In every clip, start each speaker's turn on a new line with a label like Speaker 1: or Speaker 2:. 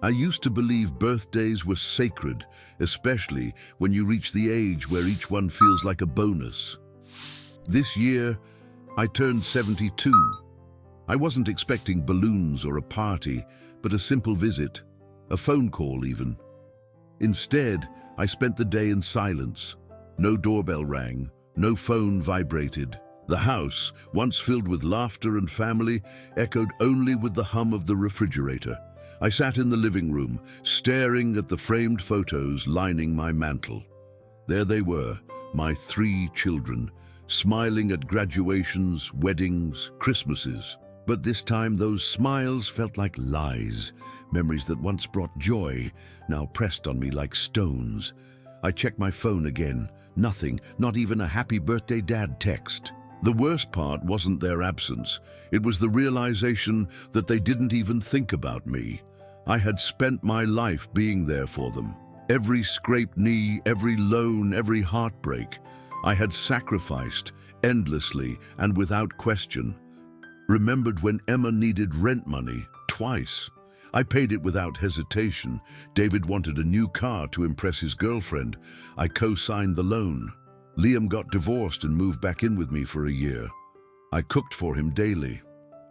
Speaker 1: I used to believe birthdays were sacred, especially when you reach the age where each one feels like a bonus. This year, I turned 72. I wasn't expecting balloons or a party, but a simple visit, a phone call even. Instead, I spent the day in silence. No doorbell rang, no phone vibrated. The house, once filled with laughter and family, echoed only with the hum of the refrigerator. I sat in the living room, staring at the framed photos lining my mantel. There they were, my 3 children, smiling at graduations, weddings, Christmases. But this time those smiles felt like lies, memories that once brought joy, now pressed on me like stones. I checked my phone again. Nothing, not even a happy birthday dad text. The worst part wasn't their absence. It was the realization that they didn't even think about me. I had spent my life being there for them. Every scraped knee, every loan, every heartbreak. I had sacrificed endlessly and without question. Remembered when Emma needed rent money, twice. I paid it without hesitation. David wanted a new car to impress his girlfriend. I co-signed the loan. Liam got divorced and moved back in with me for a year. I cooked for him daily.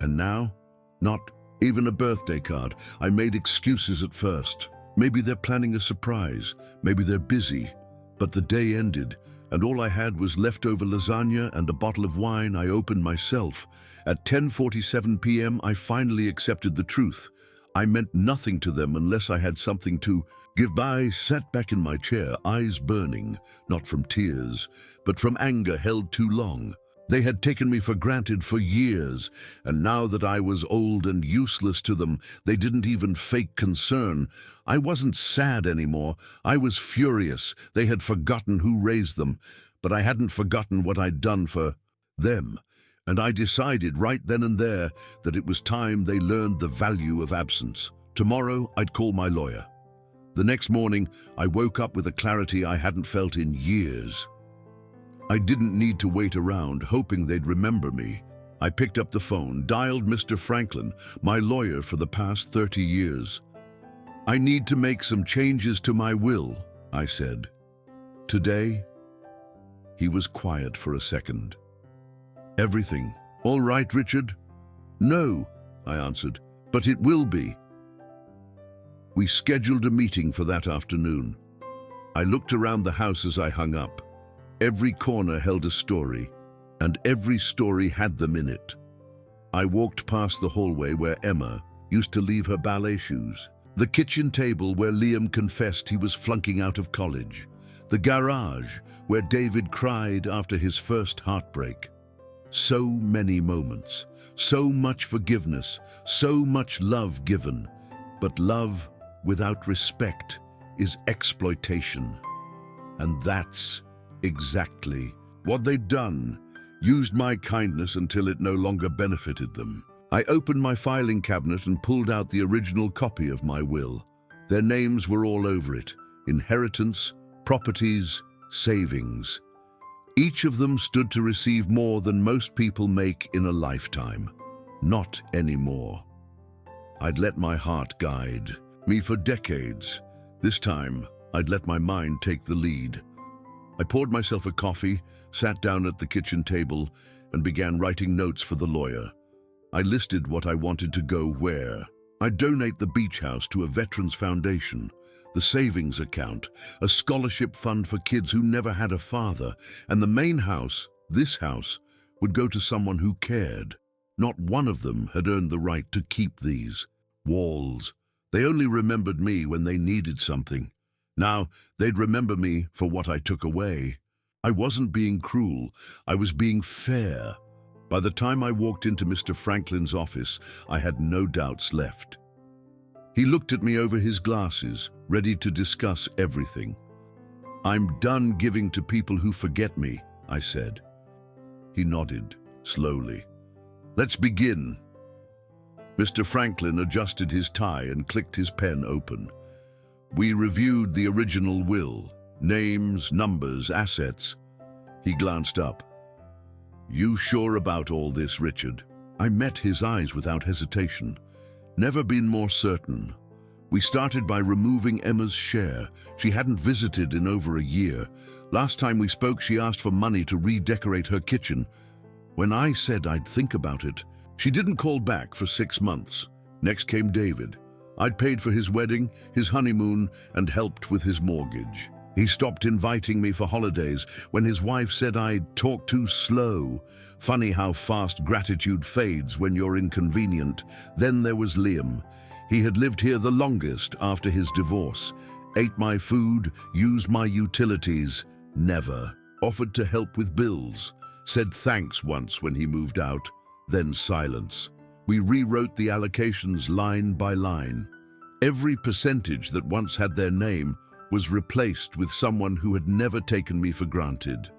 Speaker 1: And now? Not even a birthday card. I made excuses at first. Maybe they're planning a surprise. Maybe they're busy. But the day ended, and all I had was leftover lasagna and a bottle of wine I opened myself. At 10:47 p.m., I finally accepted the truth. I meant nothing to them unless I had something to give by. Sat back in my chair, eyes burning, not from tears, but from anger held too long. They had taken me for granted for years, and now that I was old and useless to them, they didn't even fake concern. I wasn't sad anymore. I was furious. They had forgotten who raised them, but I hadn't forgotten what I'd done for them. And I decided right then and there that it was time they learned the value of absence. Tomorrow, I'd call my lawyer. The next morning, I woke up with a clarity I hadn't felt in years. I didn't need to wait around, hoping they'd remember me. I picked up the phone, dialed Mr. Franklin, my lawyer for the past 30 years. "I need to make some changes to my will," I said. "Today?" He was quiet for a second. "Everything all right, Richard?" "No," I answered, "but it will be." We scheduled a meeting for that afternoon. I looked around the house as I hung up. Every corner held a story, and every story had them in it. I walked past the hallway where Emma used to leave her ballet shoes, the kitchen table where Liam confessed he was flunking out of college, the garage where David cried after his first heartbreak. So many moments, so much forgiveness, so much love given. But love without respect is exploitation. And that's exactly what they'd done, used my kindness until it no longer benefited them. I opened my filing cabinet and pulled out the original copy of my will. Their names were all over it: inheritance, properties, savings. Each of them stood to receive more than most people make in a lifetime. Not anymore. I'd let my heart guide me for decades. This time, I'd let my mind take the lead. I poured myself a coffee, sat down at the kitchen table, and began writing notes for the lawyer. I listed what I wanted to go where. I'd donate the beach house to a veterans foundation, the savings account, a scholarship fund for kids who never had a father, and the main house, this house, would go to someone who cared. Not one of them had earned the right to keep these walls. They only remembered me when they needed something. Now, they'd remember me for what I took away. I wasn't being cruel. I was being fair. By the time I walked into Mr. Franklin's office, I had no doubts left. He looked at me over his glasses, ready to discuss everything. "I'm done giving to people who forget me," I said. He nodded, slowly. "Let's begin." Mr. Franklin adjusted his tie and clicked his pen open. We reviewed the original will, names, numbers, assets. He glanced up. "You sure about all this, Richard?" I met his eyes without hesitation. Never been more certain. We started by removing Emma's share. She hadn't visited in over a year. Last time we spoke, she asked for money to redecorate her kitchen. When I said I'd think about it, she didn't call back for 6 months. Next came David. I'd paid for his wedding, his honeymoon, and helped with his mortgage. He stopped inviting me for holidays when his wife said I'd talk too slow. Funny how fast gratitude fades when you're inconvenient. Then there was Liam. He had lived here the longest after his divorce. Ate my food, used my utilities, never. Offered to help with bills. Said thanks once when he moved out. Then silence. We rewrote the allocations line by line. Every percentage that once had their name was replaced with someone who had never taken me for granted.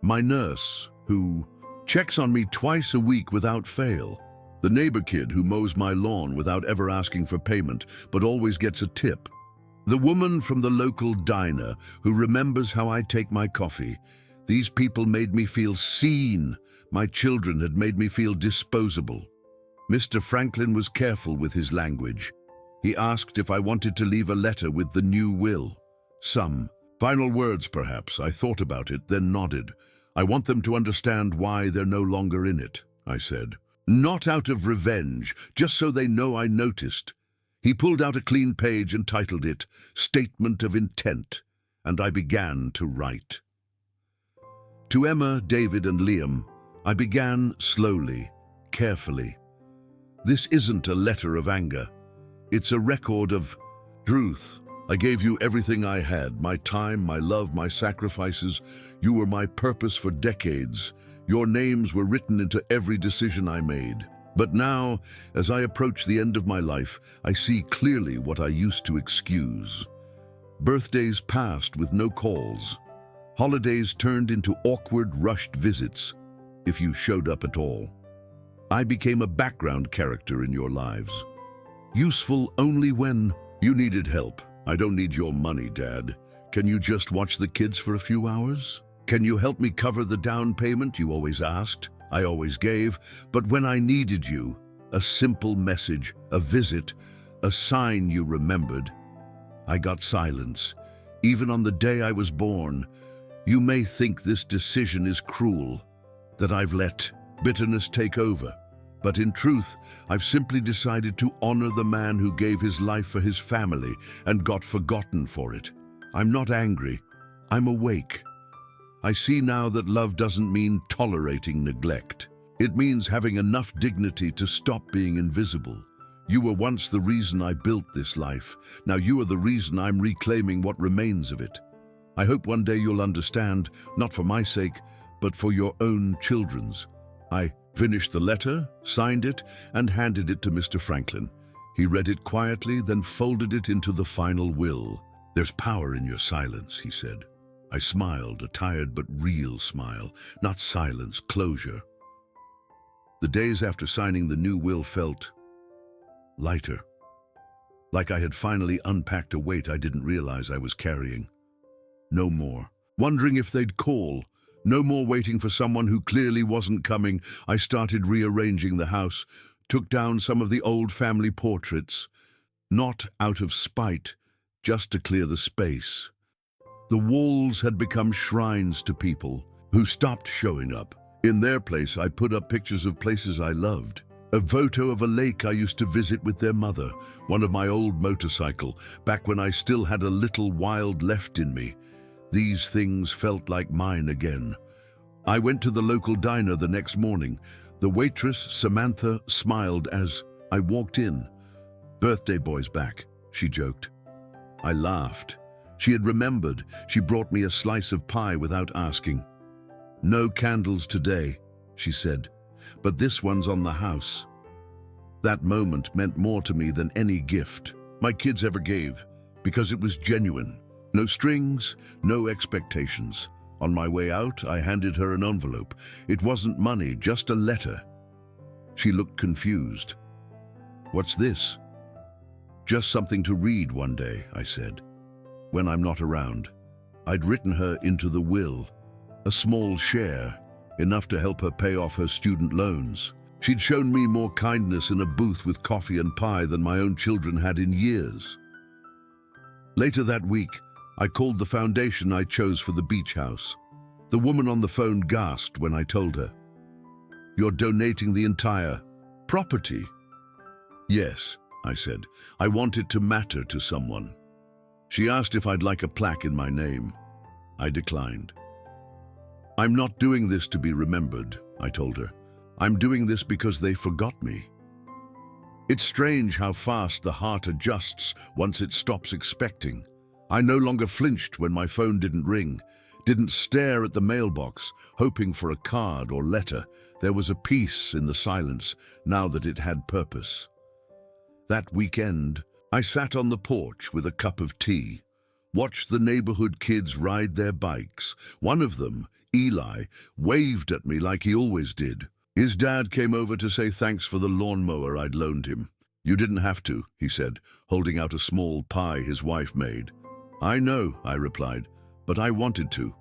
Speaker 1: My nurse, who checks on me twice a week without fail. The neighbor kid who mows my lawn without ever asking for payment, but always gets a tip. The woman from the local diner who remembers how I take my coffee. These people made me feel seen. My children had made me feel disposable. Mr. Franklin was careful with his language. He asked if I wanted to leave a letter with the new will. Some final words, perhaps. I thought about it, then nodded. I want them to understand why they're no longer in it, I said. Not out of revenge, just so they know I noticed. He pulled out a clean page and titled it Statement of Intent, and I began to write. To Emma, David, and Liam, I began slowly, carefully. This isn't a letter of anger. It's a record of truth. I gave you everything I had, my time, my love, my sacrifices. You were my purpose for decades. Your names were written into every decision I made. But now, as I approach the end of my life, I see clearly what I used to excuse. Birthdays passed with no calls. Holidays turned into awkward, rushed visits, if you showed up at all. I became a background character in your lives. Useful only when you needed help. I don't need your money, Dad. Can you just watch the kids for a few hours? Can you help me cover the down payment you always asked? I always gave, but when I needed you, a simple message, a visit, a sign you remembered, I got silence. Even on the day I was born, you may think this decision is cruel, that I've let bitterness take over. But in truth, I've simply decided to honor the man who gave his life for his family and got forgotten for it. I'm not angry. I'm awake. I see now that love doesn't mean tolerating neglect. It means having enough dignity to stop being invisible. You were once the reason I built this life. Now you are the reason I'm reclaiming what remains of it. I hope one day you'll understand, not for my sake, but for your own children's. I finished the letter, signed it, and handed it to Mr. Franklin. He read it quietly, then folded it into the final will. There's power in your silence, he said. I smiled, a tired but real smile, not silence, closure. The days after signing the new will felt lighter, like I had finally unpacked a weight I didn't realize I was carrying. No more wondering if they'd call. No more waiting for someone who clearly wasn't coming. I started rearranging the house, took down some of the old family portraits, not out of spite, just to clear the space. The walls had become shrines to people who stopped showing up. In their place, I put up pictures of places I loved. A photo of a lake I used to visit with their mother, one of my old motorcycle, back when I still had a little wild left in me. These things felt like mine again. I went to the local diner the next morning. The waitress, Samantha, smiled as I walked in. "Birthday boy's back," she joked. I laughed. She had remembered. She brought me a slice of pie without asking. "No candles today," she said, "but this one's on the house." That moment meant more to me than any gift my kids ever gave, because it was genuine. No strings, no expectations. On my way out, I handed her an envelope. It wasn't money, just a letter. She looked confused. "What's this?" "Just something to read one day," I said, "when I'm not around." I'd written her into the will, a small share, enough to help her pay off her student loans. She'd shown me more kindness in a booth with coffee and pie than my own children had in years. Later that week, I called the foundation I chose for the beach house. The woman on the phone gasped when I told her, "You're donating the entire property?" "Yes," I said. "I want it to matter to someone." She asked if I'd like a plaque in my name. I declined. "I'm not doing this to be remembered," I told her. "I'm doing this because they forgot me." It's strange how fast the heart adjusts once it stops expecting. I no longer flinched when my phone didn't ring, didn't stare at the mailbox, hoping for a card or letter. There was a peace in the silence, now that it had purpose. That weekend, I sat on the porch with a cup of tea, watched the neighborhood kids ride their bikes. One of them, Eli, waved at me like he always did. His dad came over to say thanks for the lawnmower I'd loaned him. "You didn't have to," he said, holding out a small pie his wife made. "I know," I replied, "but I wanted to."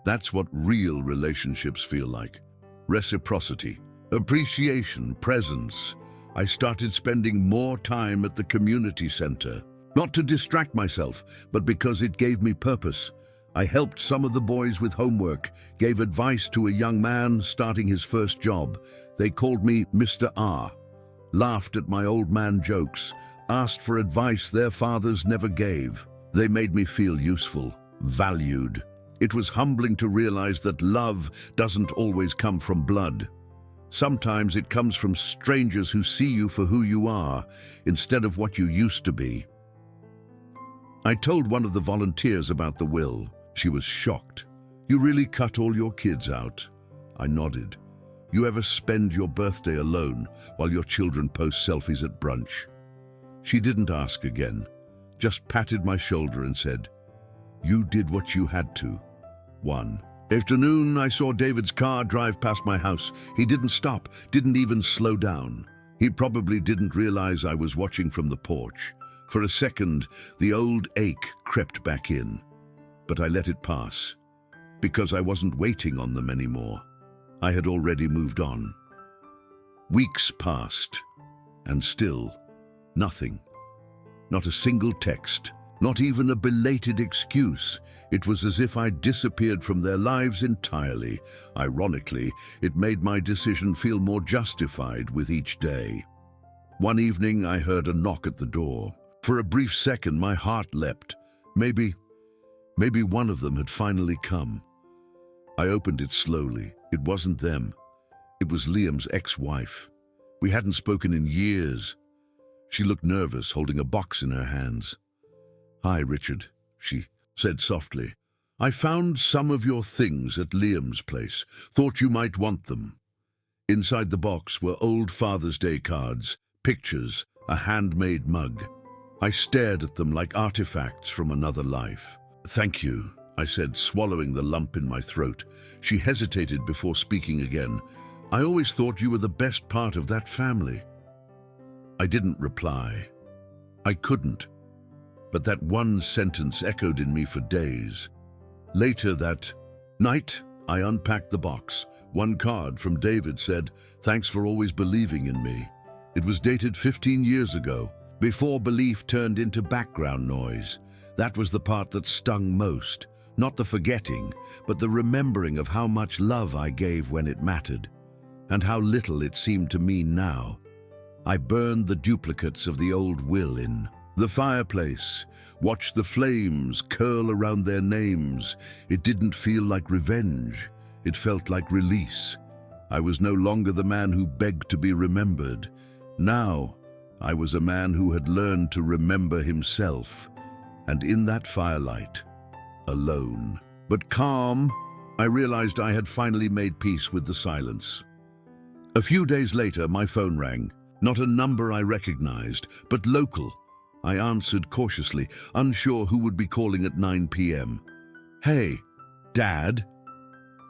Speaker 1: That's what real relationships feel like. Reciprocity, appreciation, presence. I started spending more time at the community center, not to distract myself, but because it gave me purpose. I helped some of the boys with homework, gave advice to a young man starting his first job. They called me Mr. R, laughed at my old man jokes, asked for advice their fathers never gave. They made me feel useful, valued. It was humbling to realize that love doesn't always come from blood. Sometimes it comes from strangers who see you for who you are, instead of what you used to be. I told one of the volunteers about the will. She was shocked. "You really cut all your kids out?" I nodded. "You ever spend your birthday alone while your children post selfies at brunch?" She didn't ask again, just patted my shoulder and said, "You did what you had to." One afternoon, I saw David's car drive past my house. He didn't stop, didn't even slow down. He probably didn't realize I was watching from the porch. For a second, the old ache crept back in, but I let it pass, because I wasn't waiting on them anymore. I had already moved on. Weeks passed, and still, nothing. Not a single text, not even a belated excuse. It was as if I'd disappeared from their lives entirely. Ironically, it made my decision feel more justified with each day. One evening, I heard a knock at the door. For a brief second, my heart leapt. Maybe one of them had finally come. I opened it slowly. It wasn't them. It was Liam's ex-wife. We hadn't spoken in years. She looked nervous, holding a box in her hands. "Hi, Richard," she said softly. "I found some of your things at Liam's place. Thought you might want them." Inside the box were old Father's Day cards, pictures, a handmade mug. I stared at them like artifacts from another life. "Thank you," I said, swallowing the lump in my throat. She hesitated before speaking again. "I always thought you were the best part of that family." I didn't reply. I couldn't. But that one sentence echoed in me for days. Later that night, I unpacked the box. One card from David said, "Thanks for always believing in me." It was dated 15 years ago, before belief turned into background noise. That was the part that stung most. Not the forgetting, but the remembering of how much love I gave when it mattered, and how little it seemed to mean now. I burned the duplicates of the old will in the fireplace, watched the flames curl around their names. It didn't feel like revenge. It felt like release. I was no longer the man who begged to be remembered. Now, I was a man who had learned to remember himself. And in that firelight, alone, but calm, I realized I had finally made peace with the silence. A few days later, my phone rang. Not a number I recognized, but local. I answered cautiously, unsure who would be calling at 9 p.m. "Hey, Dad?"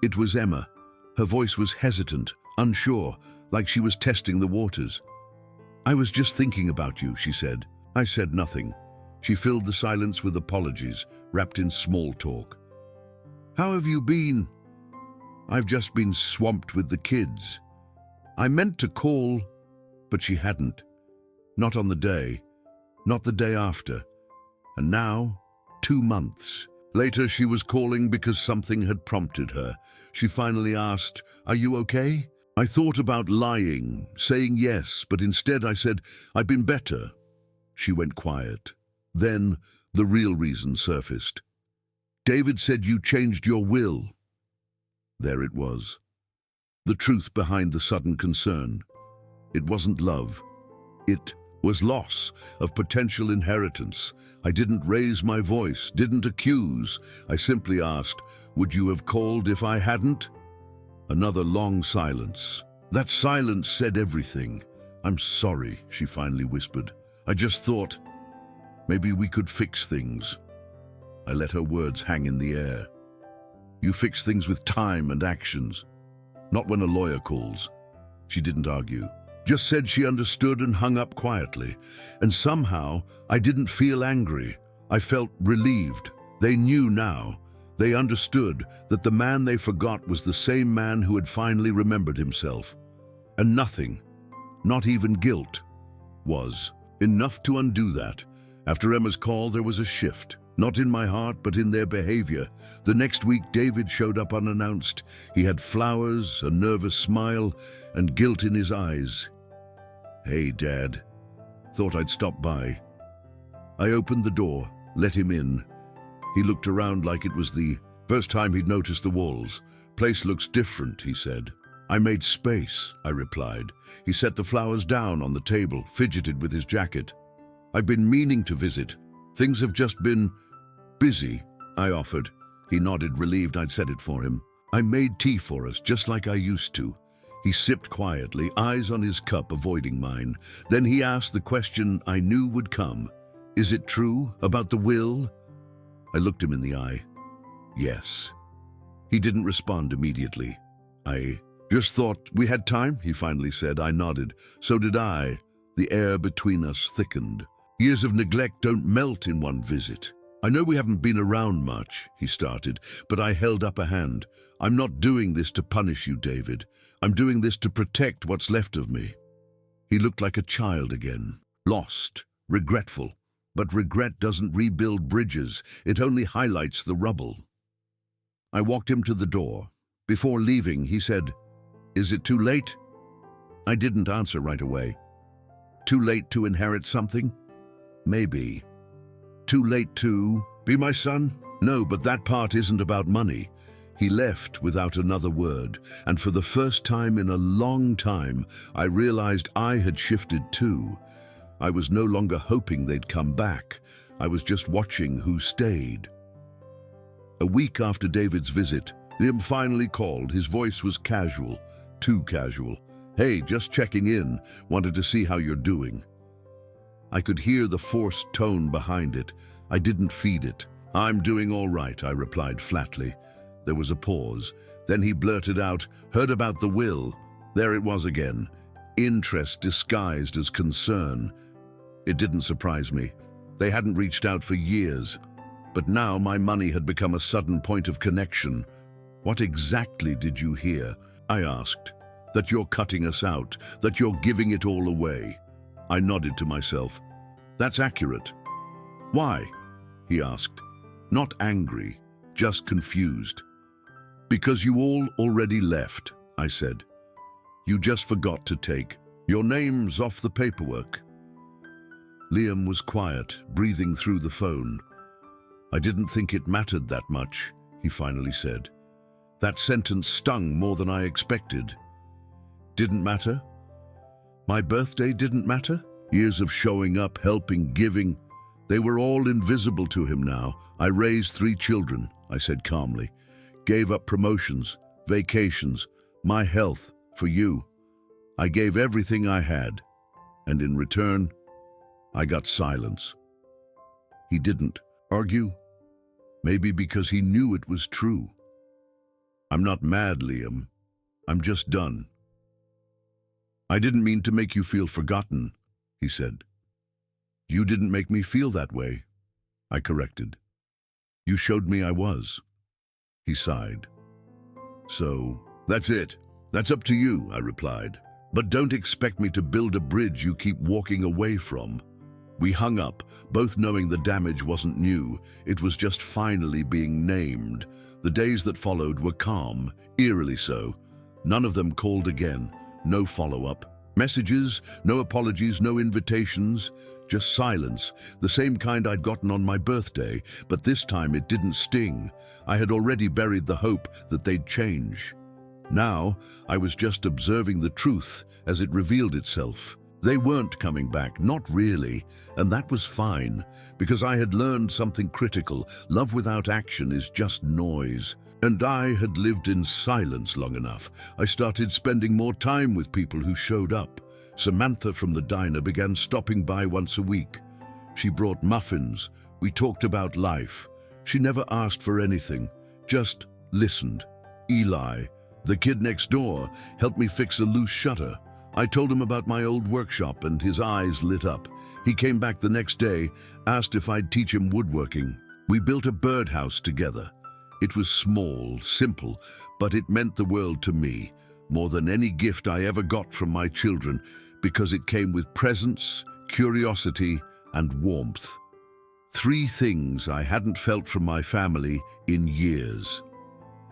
Speaker 1: It was Emma. Her voice was hesitant, unsure, like she was testing the waters. "I was just thinking about you," she said. I said nothing. She filled the silence with apologies, wrapped in small talk. "How have you been?" "I've just been swamped with the kids." I meant to call, but she hadn't. Not on the day. Not the day after. And now, 2 months. Later, she was calling because something had prompted her. She finally asked, "Are you okay?" I thought about lying, saying yes, but instead I said, "I've been better." She went quiet. Then the real reason surfaced. "David said you changed your will." There it was. The truth behind the sudden concern. It wasn't love. It was loss of potential inheritance. I didn't raise my voice, didn't accuse. I simply asked, "Would you have called if I hadn't?" Another long silence. That silence said everything. "I'm sorry," she finally whispered. "I just thought maybe we could fix things." I let her words hang in the air. "You fix things with time and actions, not when a lawyer calls." She didn't argue, just said she understood and hung up quietly. And somehow, I didn't feel angry. I felt relieved. They knew now. They understood that the man they forgot was the same man who had finally remembered himself. And nothing, not even guilt, was enough to undo that. After Emma's call, there was a shift. Not in my heart, but in their behavior. The next week, David showed up unannounced. He had flowers, a nervous smile, and guilt in his eyes. "Hey, Dad. Thought I'd stop by." I opened the door, let him in. He looked around like it was the first time he'd noticed the walls. "Place looks different," he said. "I made space," I replied. He set the flowers down on the table, fidgeted with his jacket. "I've been meaning to visit. Things have just been busy," I offered. He nodded, relieved I'd said it for him. "I made tea for us, just like I used to." He sipped quietly, eyes on his cup, avoiding mine. Then he asked the question I knew would come. "Is it true about the will?" I looked him in the eye. "Yes." He didn't respond immediately. "I just thought we had time," he finally said. I nodded. "So did I." The air between us thickened. "Years of neglect don't melt in one visit." "I know we haven't been around much," he started, but I held up a hand. "I'm not doing this to punish you, David. I'm doing this to protect what's left of me." He looked like a child again, lost, regretful. But regret doesn't rebuild bridges, it only highlights the rubble. I walked him to the door. Before leaving, he said, "Is it too late?" I didn't answer right away. Too late to inherit something? Maybe. Too late to be my son? No, but that part isn't about money. He left without another word, and for the first time in a long time, I realized I had shifted too. I was no longer hoping they'd come back. I was just watching who stayed. A week after David's visit, Liam finally called. His voice was casual, too casual. "Hey, just checking in. Wanted to see how you're doing." I could hear the forced tone behind it. I didn't feed it. "I'm doing all right," I replied flatly. There was a pause. Then he blurted out, "Heard about the will." There it was again. Interest disguised as concern. It didn't surprise me. They hadn't reached out for years. But now my money had become a sudden point of connection. "What exactly did you hear?" I asked. "That you're cutting us out, that you're giving it all away." I nodded to myself. "That's accurate." "Why?" he asked. Not angry, just confused. "Because you all already left," I said. "You just forgot to take your names off the paperwork." Liam was quiet, breathing through the phone. "I didn't think it mattered that much," he finally said. That sentence stung more than I expected. Didn't matter? My birthday didn't matter? Years of showing up, helping, giving. They were all invisible to him now. "I raised 3 children," I said calmly. "Gave up promotions, vacations, my health for you. I gave everything I had. And in return, I got silence." He didn't argue. Maybe because he knew it was true. "I'm not mad, Liam. I'm just done." "I didn't mean to make you feel forgotten," he said. "You didn't make me feel that way," I corrected. "You showed me I was." He sighed. "So, that's it. That's up to you," I replied. "But don't expect me to build a bridge you keep walking away from." We hung up, both knowing the damage wasn't new, it was just finally being named. The days that followed were calm, eerily so. None of them called again, no follow-up. Messages, no apologies, no invitations, just silence, the same kind I'd gotten on my birthday, but this time it didn't sting. I had already buried the hope that they'd change. Now, I was just observing the truth as it revealed itself. They weren't coming back, not really, and that was fine, because I had learned something critical. Love without action is just noise. And I had lived in silence long enough. I started spending more time with people who showed up. Samantha from the diner began stopping by once a week. She brought muffins. We talked about life. She never asked for anything, just listened. Eli, the kid next door, helped me fix a loose shutter. I told him about my old workshop and his eyes lit up. He came back the next day, asked if I'd teach him woodworking. We built a birdhouse together. It was small, simple, but it meant the world to me, more than any gift I ever got from my children, because it came with presence, curiosity, and warmth. 3 things I hadn't felt from my family in years.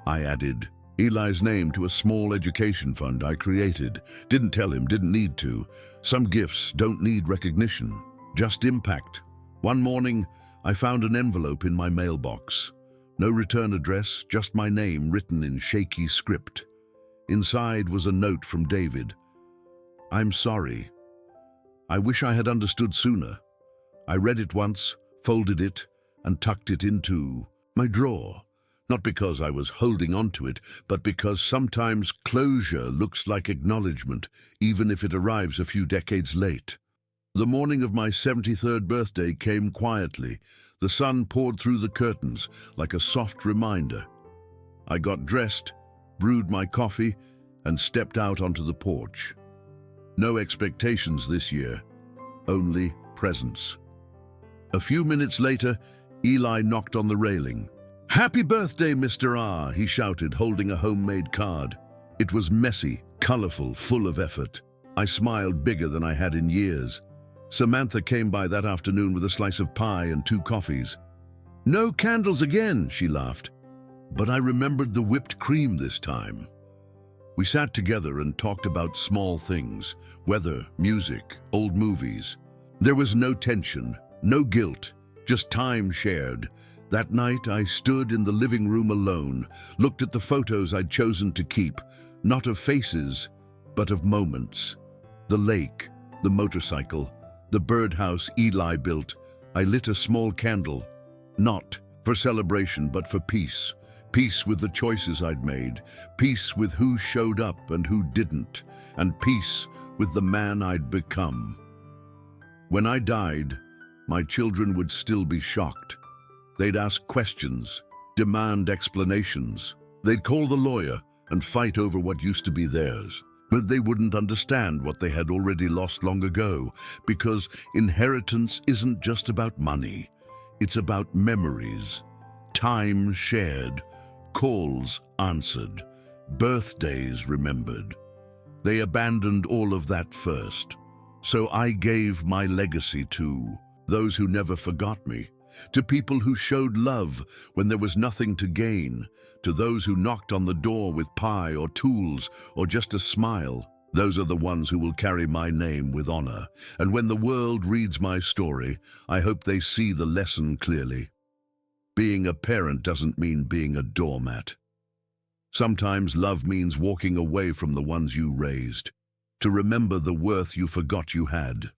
Speaker 1: I added Eli's name to a small education fund I created. Didn't tell him, didn't need to. Some gifts don't need recognition, just impact. One morning, I found an envelope in my mailbox. No return address, just my name written in shaky script. Inside was a note from David. I'm sorry. I wish I had understood sooner. I read it once, folded it, and tucked it into my drawer. Not because I was holding on to it, but because sometimes closure looks like acknowledgement, even if it arrives a few decades late. The morning of my 73rd birthday came quietly. The sun poured through the curtains like a soft reminder. I got dressed, brewed my coffee, and stepped out onto the porch. No expectations this year, only presence. A few minutes later, Eli knocked on the railing. "Happy birthday, Mr. R," he shouted, holding a homemade card. It was messy, colorful, full of effort. I smiled bigger than I had in years. Samantha came by that afternoon with a slice of pie and 2 coffees. "No candles again," she laughed. But I remembered the whipped cream this time. We sat together and talked about small things, weather, music, old movies. There was no tension, no guilt, just time shared. That night I stood in the living room alone, looked at the photos I'd chosen to keep, not of faces, but of moments. The lake, the motorcycle, the birdhouse Eli built. I lit a small candle, not for celebration, but for peace. Peace with the choices I'd made, peace with who showed up and who didn't, and peace with the man I'd become. When I died, my children would still be shocked. They'd ask questions, demand explanations. They'd call the lawyer and fight over what used to be theirs. But they wouldn't understand what they had already lost long ago, because inheritance isn't just about money. It's about memories, time shared, calls answered, birthdays remembered. They abandoned all of that first. So I gave my legacy to those who never forgot me, to people who showed love when there was nothing to gain, to those who knocked on the door with pie or tools or just a smile. Those are the ones who will carry my name with honor. And when the world reads my story, I hope they see the lesson clearly. Being a parent doesn't mean being a doormat. Sometimes love means walking away from the ones you raised, to remember the worth you forgot you had.